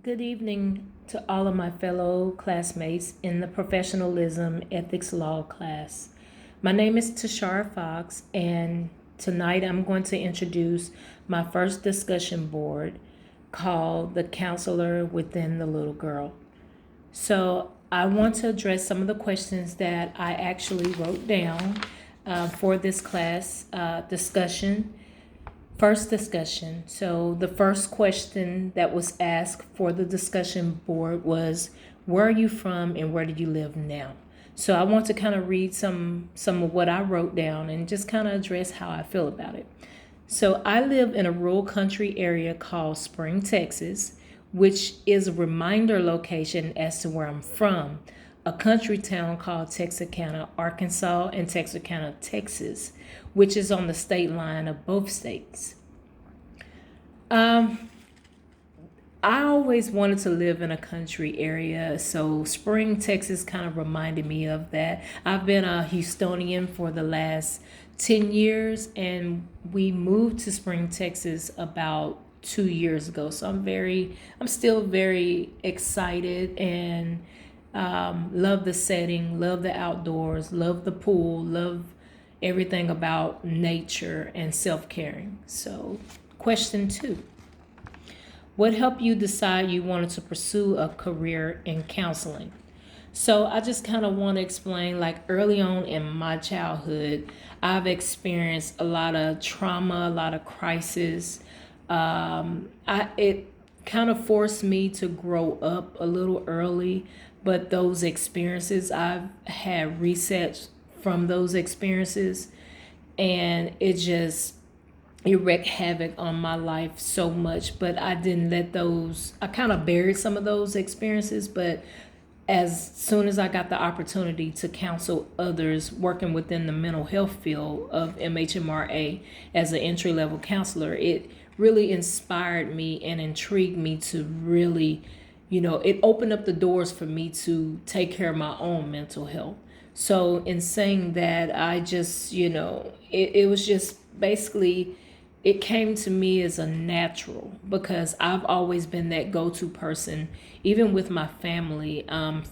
Good evening to all of my fellow classmates in the Professionalism Ethics Law class. My name is Tashara Fox, and tonight I'm going to introduce my first discussion board called The Counselor Within the Little Girl. So I want to address some of the questions that I actually wrote down for this class discussion. First discussion. So the first question that was asked for the discussion board was, where are you from and where do you live now? So I want to kind of read some of what I wrote down and just kind of address how I feel about it. So I live in a rural country area called Spring, Texas, which is a reminder location as to where I'm from, a country town called Texarkana, Arkansas, and Texarkana, Texas, which is on the state line of both states. I always wanted to live in a country area, so Spring, Texas kind of reminded me of that. I've been a Houstonian for the last 10 years, and we moved to Spring, Texas about 2 years ago. So I'm still very excited and love the setting, love the outdoors, love the pool, love everything about nature and self-caring. So, question 2. What helped you decide you wanted to pursue a career in counseling? So I just kind of want to explain, like, early on in my childhood, I've experienced a lot of trauma, a lot of crisis. It kind of forced me to grow up a little early, but those experiences, I've had resets from those experiences, and it wreaked havoc on my life so much. But I didn't let I kind of buried some of those experiences, but as soon as I got the opportunity to counsel others working within the mental health field of MHMRA as an entry level counselor, it really inspired me and intrigued me to really, it opened up the doors for me to take care of my own mental health. So in saying that, I just, it was just basically, it came to me as a natural because I've always been that go-to person, even with my family,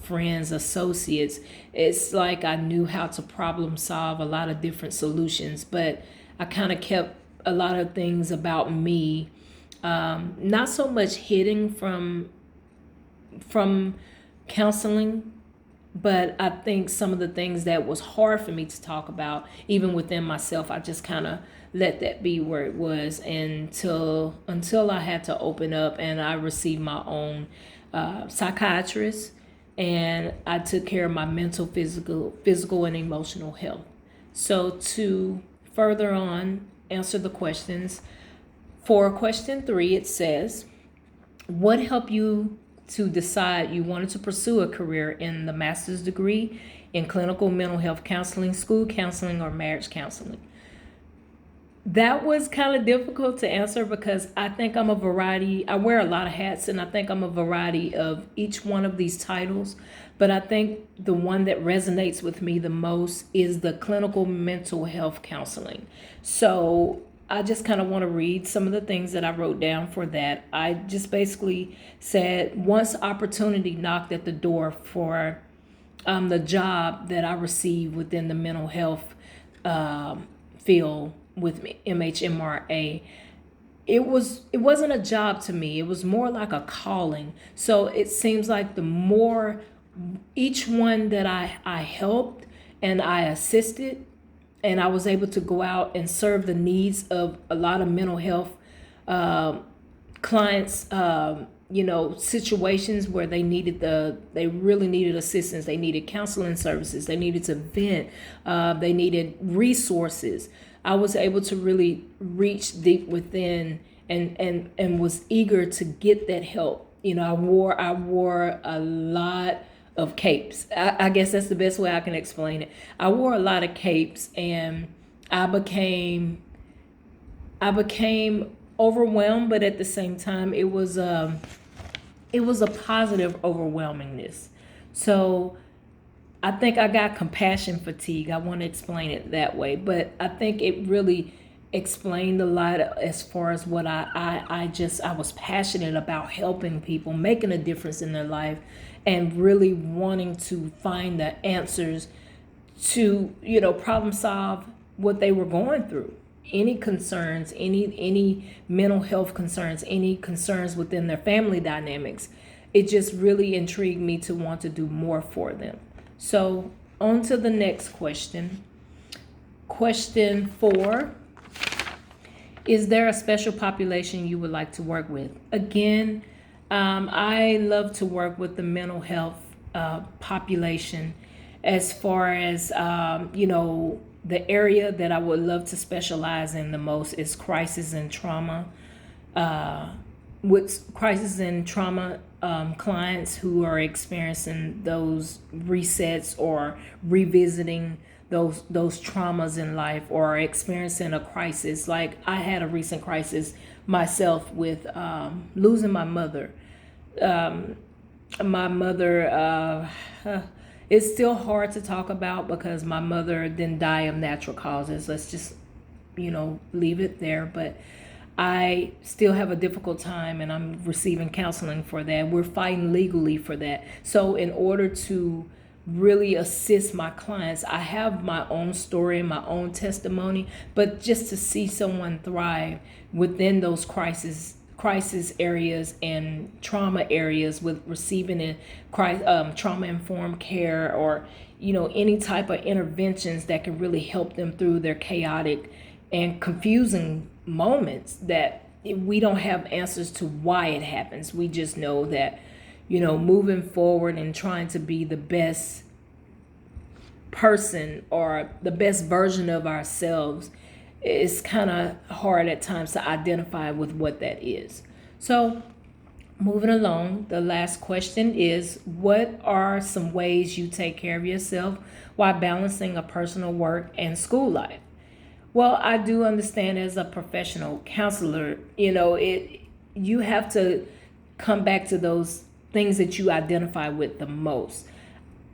friends, associates. It's like I knew how to problem solve a lot of different solutions, but I kind of kept a lot of things about me, not so much hidden from counseling, but I think some of the things that was hard for me to talk about, even within myself, I just kind of let that be where it was until I had to open up and I received my own psychiatrist, and I took care of my mental, physical, and emotional health. So to further on answer the questions, for question 3, it says, what helped you to decide you wanted to pursue a career in the master's degree in clinical mental health counseling, school counseling, or marriage counseling? That was kind of difficult to answer because I think I wear a lot of hats, and I think I'm a variety of each one of these titles. But I think the one that resonates with me the most is the clinical mental health counseling. So I just kind of want to read some of the things that I wrote down for that. I just basically said, once opportunity knocked at the door for the job that I received within the mental health field with MHMRA, it wasn't a job to me. It was more like a calling. So it seems like the more each one that I helped and I assisted, and I was able to go out and serve the needs of a lot of mental health clients, situations where they really needed assistance. They needed counseling services. They needed to vent. They needed resources. I was able to really reach deep within and was eager to get that help. I wore a lot of capes. I guess that's the best way I can explain it. I wore a lot of capes, and I became overwhelmed, but at the same time, it was a positive overwhelmingness. So I think I got compassion fatigue. I want to explain it that way, but I think it really explained a lot as far as what I was passionate about helping people, making a difference in their life, and really wanting to find the answers to, problem solve what they were going through. Any concerns, any mental health concerns, any concerns within their family dynamics. It just really intrigued me to want to do more for them. So on to the next question. Question 4. Is there a special population you would like to work with? Again, I love to work with the mental health population. As far as, the area that I would love to specialize in the most is crisis and trauma. With crisis and trauma clients who are experiencing those resets or revisiting those traumas in life, or experiencing a crisis. Like, I had a recent crisis myself with losing my mother. My mother, it's still hard to talk about because my mother didn't die of natural causes. Let's just, leave it there. But I still have a difficult time, and I'm receiving counseling for that. We're fighting legally for that. So in order to really assist my clients, I have my own story and my own testimony, but just to see someone thrive within those crisis areas and trauma areas, with receiving in trauma informed care, or any type of interventions that can really help them through their chaotic and confusing moments, that we don't have answers to why it happens. We just know that moving forward and trying to be the best person or the best version of ourselves is kind of hard at times to identify with what that is. So moving along, the last question is, what are some ways you take care of yourself while balancing a personal work and school life? Well, I do understand, as a professional counselor, you have to come back to those things that you identify with the most.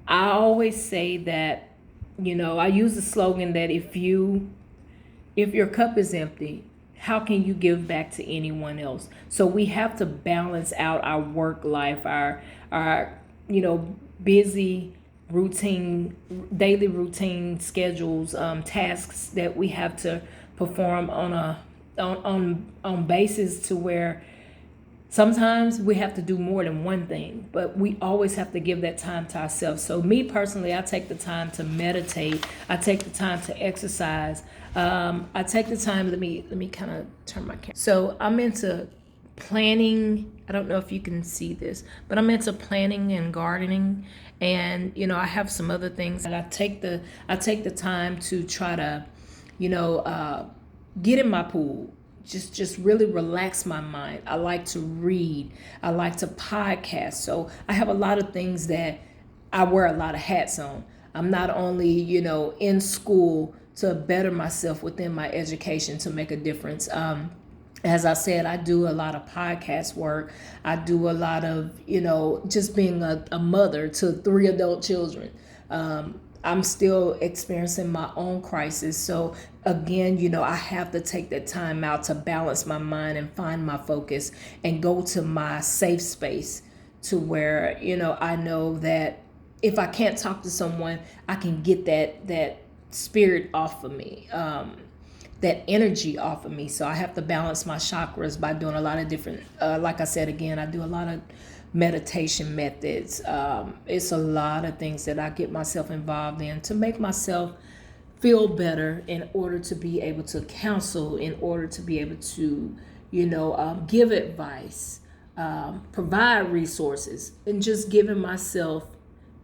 I always say that, I use the slogan that if your cup is empty, how can you give back to anyone else? So we have to balance out our work life, our busy daily routine schedules, tasks that we have to perform on basis to where sometimes we have to do more than one thing, but we always have to give that time to ourselves. So me personally, I take the time to meditate. I take the time to exercise. I take the time. Let me kind of turn my camera. So I'm into planning. I don't know if you can see this, but I'm into planning and gardening. And I have some other things that I take the time to try to, get in my pool. Just really relax my mind. I like to read. I like to podcast. So I have a lot of things that I wear a lot of hats on. I'm not only, in school to better myself within my education to make a difference. As I said, I do a lot of podcast work. I do a lot of, just being a mother to 3 adult children. I'm still experiencing my own crisis. So again, I have to take that time out to balance my mind and find my focus and go to my safe space, to where, I know that if I can't talk to someone, I can get that spirit off of me, that energy off of me. So I have to balance my chakras by doing a lot of different, like I said, again, I do a lot of meditation methods. It's a lot of things that I get myself involved in to make myself feel better, in order to be able to counsel, in order to be able to, give advice, provide resources, and just giving myself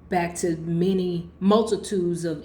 back to many multitudes of